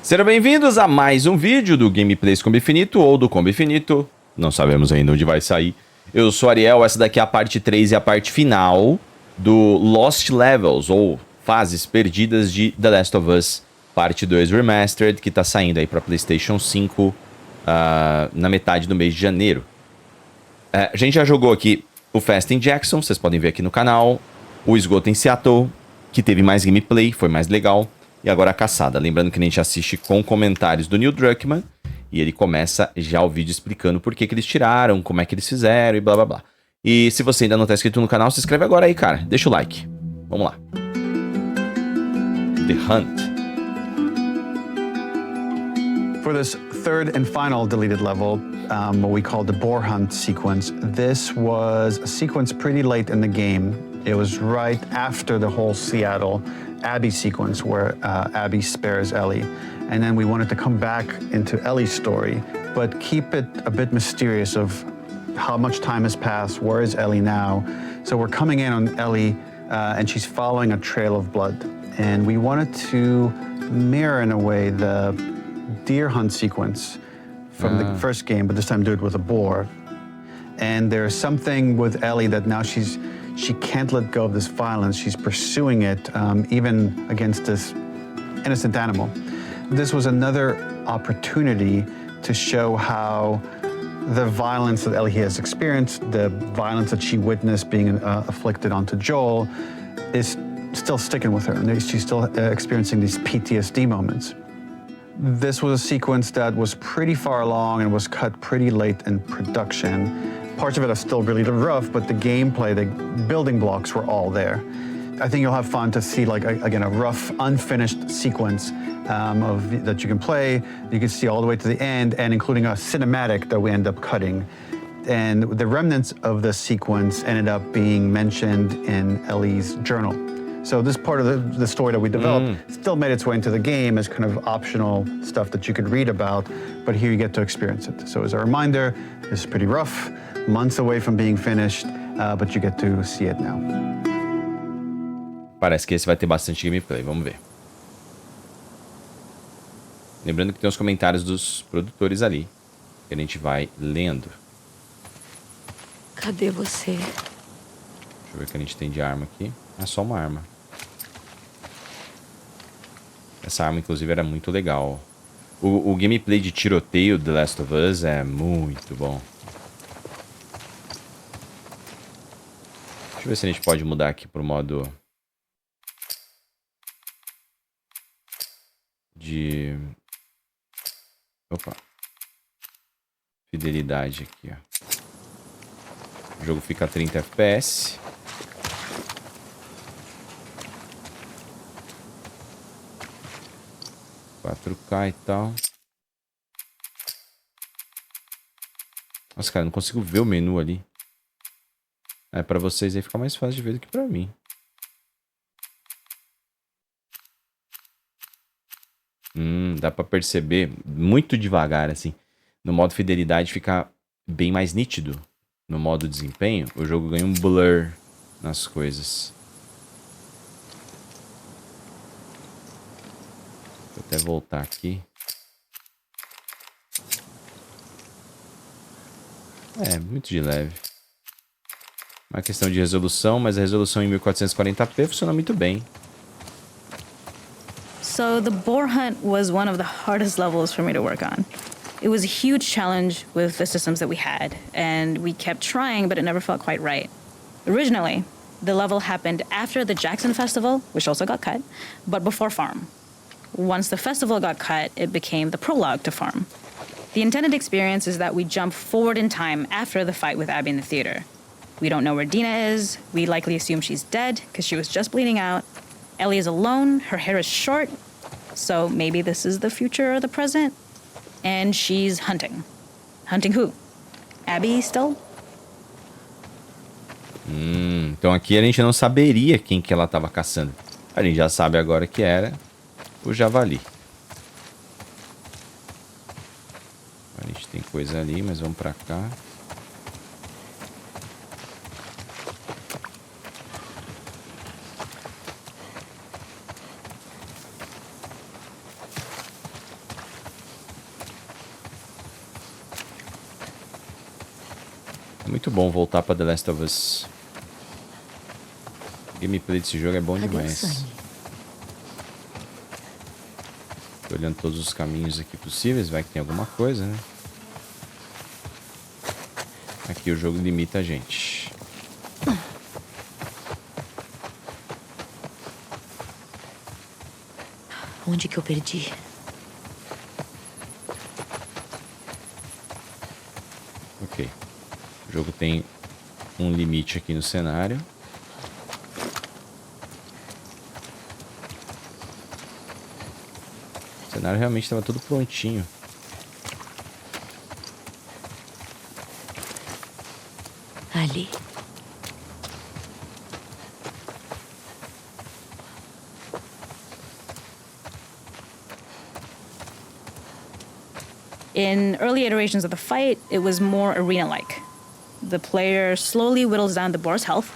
Sejam bem-vindos a mais um vídeo do Gameplays Combo Infinito ou do Combo Infinito. Não sabemos ainda onde vai sair. Eu sou Ariel, essa daqui é a parte 3 e a parte final do Lost Levels, ou Fases Perdidas de The Last of Us, parte 2 Remastered, que tá saindo aí pra PlayStation 5 na metade do mês de janeiro. A gente já jogou aqui o Fast in Jackson, vocês podem ver aqui no canal. O Esgoto em Seattle, que teve mais gameplay, foi mais legal. E agora a Caçada. Lembrando que a gente assiste com comentários do Neil Druckmann. E ele começa já o vídeo explicando por que eles tiraram, como é que eles fizeram e blá blá blá. E se você ainda não tá inscrito no canal, se inscreve agora aí, cara. Deixa o like. Vamos lá. The Hunt. For this third and final deleted level, what we call the boar hunt sequence, this was a sequence pretty late in the game. It was right after the whole Seattle Abby sequence where Abby spares Ellie. And then we wanted to come back into Ellie's story, but keep it a bit mysterious of how much time has passed, where is Ellie now? So we're coming in on Ellie and she's following a trail of blood. And we wanted to mirror in a way the deer hunt sequence from the first game, but this time do it with a boar. And there's something with Ellie that now she can't let go of this violence. She's pursuing it, even against this innocent animal. This was another opportunity to show how the violence that Ellie has experienced, the violence that she witnessed being afflicted onto Joel, is still sticking with her, and she's still experiencing these PTSD moments. This was a sequence that was pretty far along and was cut pretty late in production. Parts of it are still really rough, but the gameplay, the building blocks were all there. I think you'll have fun to see, like, again, a rough, unfinished sequence that you can play. You can see all the way to the end, and including a cinematic that we end up cutting. And the remnants of the sequence ended up being mentioned in Ellie's journal. So this part of the story that we developed still made its way into the game as kind of optional stuff that you could read about, but here you get to experience it. So as a reminder, this is pretty rough, months away from being finished, but you get to see it now. Parece que esse vai ter bastante gameplay, vamos ver. Lembrando que tem os comentários dos produtores ali, que a gente vai lendo. Cadê você? Deixa eu ver o que a gente tem de arma aqui. É só uma arma. Essa arma, inclusive, era muito legal. O gameplay de tiroteio The Last of Us é muito bom. Deixa eu ver se a gente pode mudar aqui pro modo de... Opa. Fidelidade aqui, ó. O jogo fica a 30 FPS. k e tal. Nossa, cara, não consigo ver o menu ali. É, pra vocês aí fica mais fácil de ver do que pra mim. Dá pra perceber muito devagar, assim. No modo fidelidade fica bem mais nítido. No modo desempenho, o jogo ganha um blur nas coisas. Vou até voltar aqui. É, muito de leve. Uma questão de resolução, mas a resolução em 1440p funciona muito bem. So the boar hunt was one of the hardest levels for me to work on. It was a huge challenge with the systems that we had, and we kept trying, but it never felt quite right. Originally, the level happened after the Jackson Festival, which also got cut, but before Farm. Once the festival got cut, it became the prologue to Farm. The intended experience is that we jump forward in time after the fight with Abby in the theater. We don't know where Dina is. We likely assume she's dead because she was just bleeding out. Ellie is alone. Her hair is short. So maybe this is the future or the present. And she's hunting. Hunting who? Abby still? Então aqui a gente não saberia quem que ela estava caçando. A gente já sabe agora que era o javali. A gente tem coisa ali, mas vamos pra cá. É muito bom voltar pra The Last of Us. O gameplay desse jogo é bom Cadê o demais. sangue? Tô olhando todos os caminhos aqui possíveis, vai que tem alguma coisa, né? Aqui o jogo limita a gente. Onde que eu perdi? Ok. O jogo tem um limite aqui no cenário. O cenário realmente estava tudo prontinho. Ali. In early iterations of the fight, it was more arena-like. The player slowly whittles down the boar's health.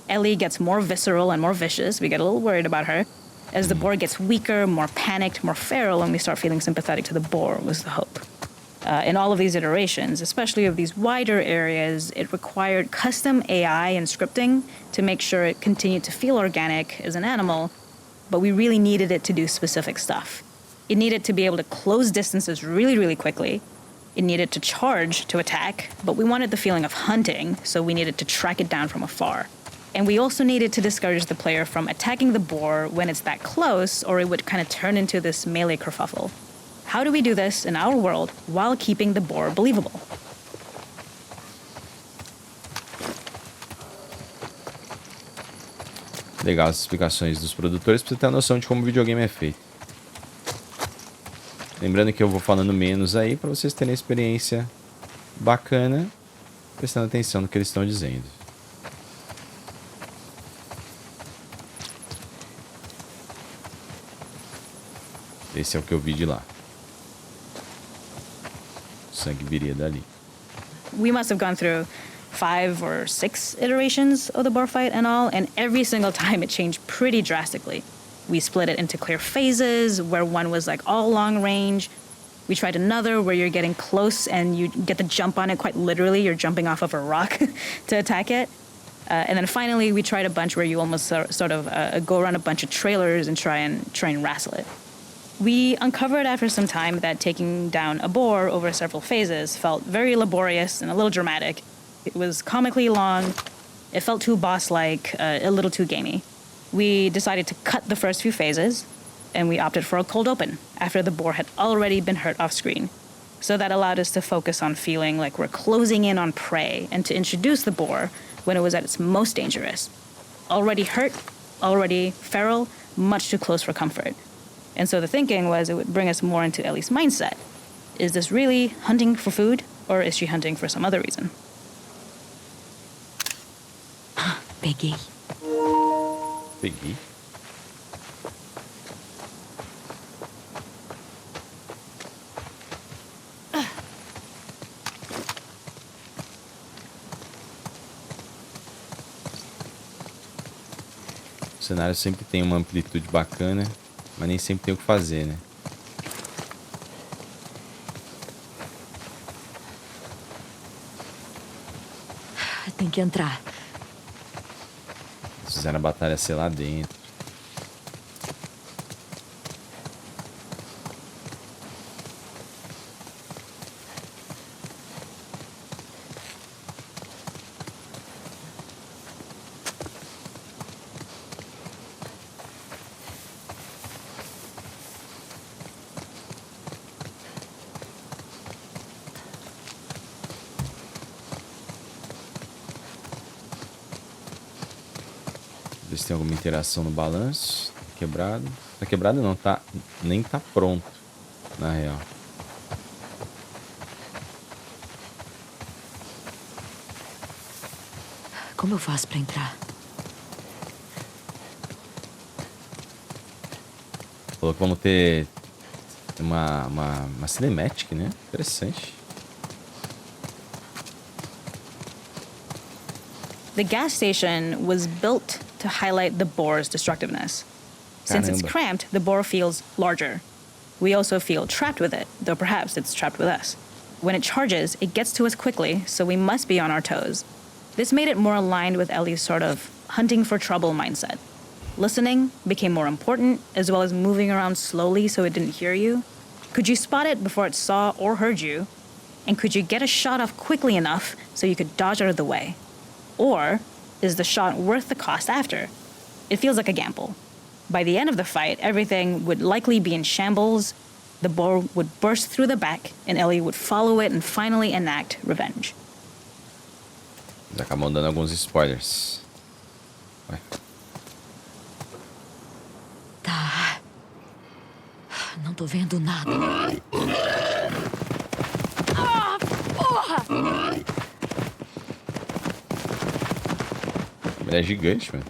Ellie gets more visceral and more vicious. We get a little worried about her. As the boar gets weaker, more panicked, more feral, and we start feeling sympathetic to the boar, was the hope. In all of these iterations, especially of these wider areas, it required custom AI and scripting to make sure it continued to feel organic as an animal, but we really needed it to do specific stuff. It needed to be able to close distances really, really quickly. It needed to charge to attack, but we wanted the feeling of hunting, so we needed to track it down from afar. And we also needed to discourage the player from attacking the boar when it's that close, or it would kind of turn into this melee kerfuffle. How do we do this in our world while keeping the boar believable? Legal as explicações dos produtores pra você ter a noção de como o videogame é feito. Lembrando que eu vou falando menos aí pra vocês terem experiência bacana, prestando atenção no que eles estão dizendo. Esse é o que eu vi de lá. O sangue viria dali. We must have gone through 5 or 6 iterations of the boar fight and all, and every single time it changed pretty drastically. We split it into clear phases, where one was like all long range. We tried another where you're getting close and you get the jump on it quite literally. You're jumping off of a rock to attack it. And then finally, we tried a bunch where you almost sort of go around a bunch of trailers and try and wrestle it. We uncovered after some time that taking down a boar over several phases felt very laborious and a little dramatic. It was comically long, it felt too boss-like, a little too gamey. We decided to cut the first few phases, and we opted for a cold open after the boar had already been hurt off screen. So that allowed us to focus on feeling like we're closing in on prey and to introduce the boar when it was at its most dangerous. Already hurt, already feral, much too close for comfort. And so the thinking was it would bring us more into Ellie's mindset. Is this really hunting for food, or is she hunting for some other reason? Peguei. Peguei. O cenário sempre tem uma amplitude bacana, mas nem sempre tem o que fazer, né? Tem que entrar. Eles fizeram a batalha ser lá dentro. Ver se tem alguma interação no balanço. Tá quebrado. Tá quebrado não, tá. Nem tá pronto, na real. Como eu faço pra entrar? Falou que vamos ter uma cinematic, né? Interessante. The gas station was built to highlight the boar's destructiveness. Since it's Caramba. cramped, the boar feels larger. We also feel trapped with it, though perhaps it's trapped with us. When it charges, it gets to us quickly, so we must be on our toes. This made it more aligned with Ellie's sort of hunting for trouble mindset. Listening became more important, as well as moving around slowly so it didn't hear you. Could you spot it before it saw or heard you? And could you get a shot off quickly enough so you could dodge out of the way? Or is the shot worth the cost after? It feels like a gamble. By the end of the fight, everything would likely be in shambles, the boar would burst through the back, and Ellie would follow it and finally enact revenge. Acabam dando alguns spoilers. Vai. Tá. Não tô vendo nada. Ah, porra! Ele é gigante, mano.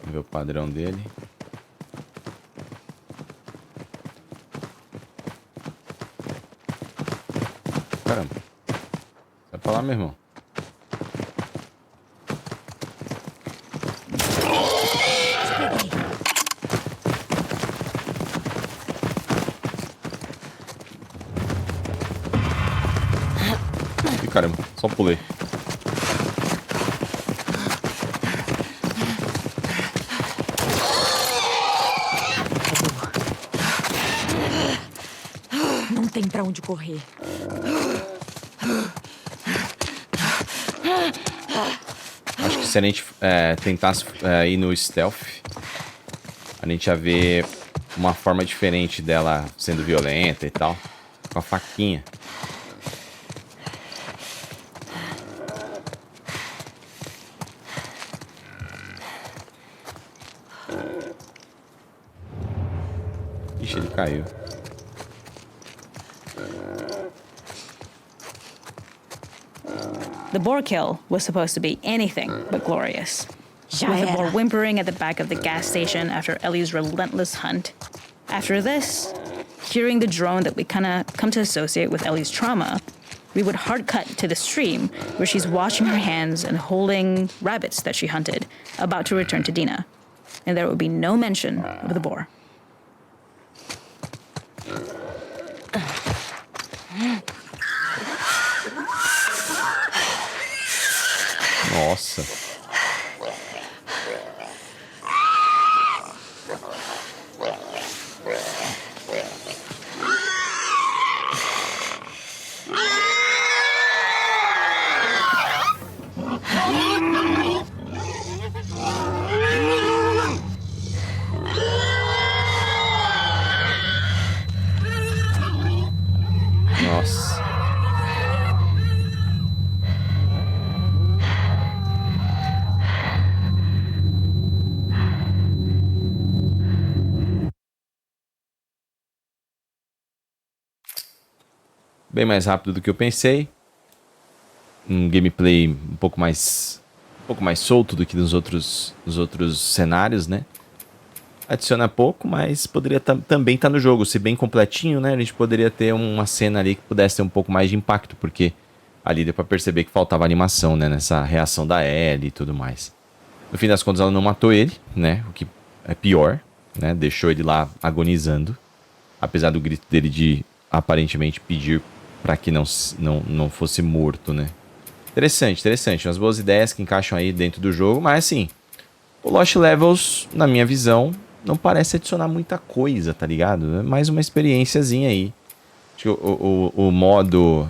Ver o padrão dele. Caramba. Vai pra lá, meu irmão. Ih, caramba. Só pulei. Não tem pra onde correr. Acho que se a gente tentasse ir no stealth, a gente ia ver uma forma diferente dela sendo violenta e tal. Com a faquinha. Ixi, ele caiu. The boar kill was supposed to be anything but glorious. Já With the boar era. whimpering at the back of the gas station after Ellie's relentless hunt. After this, hearing the drone that we kind of come to associate with Ellie's trauma, we would hard cut to the stream where she's washing her hands and holding rabbits that she hunted, about to return to Dina. And there would be no mention of the boar. Nossa. Nossa. Bem mais rápido do que eu pensei. Um gameplay um pouco mais solto do que nos outros cenários, né? Adiciona pouco, mas poderia também estar no jogo. Se bem completinho, né? A gente poderia ter uma cena ali que pudesse ter um pouco mais de impacto, porque ali deu pra perceber que faltava animação, né? Nessa reação da Ellie e tudo mais. No fim das contas, ela não matou ele, né? O que é pior, né? Deixou ele lá agonizando. Apesar do grito dele de aparentemente pedir para que não fosse morto, né? Interessante. Umas boas ideias que encaixam aí dentro do jogo, mas assim, o Lost Levels, na minha visão, não parece adicionar muita coisa, tá ligado? É mais uma experiênciazinha aí. Acho que o modo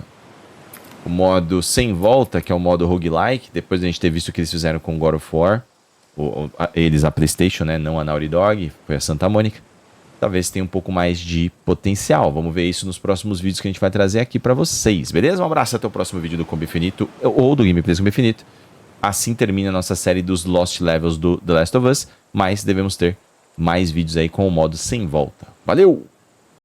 sem volta, que é o modo roguelike, depois da gente ter visto o que eles fizeram com God of War, eles a PlayStation, né? Não a Naughty Dog, foi a Santa Mônica. Talvez tenha um pouco mais de potencial. Vamos ver isso nos próximos vídeos que a gente vai trazer aqui pra vocês, beleza? Um abraço, até o próximo vídeo do Combo Infinito, ou do Gameplay Combo Infinito. Assim termina a nossa série dos Lost Levels do The Last of Us, mas devemos ter mais vídeos aí com o modo sem volta. Valeu!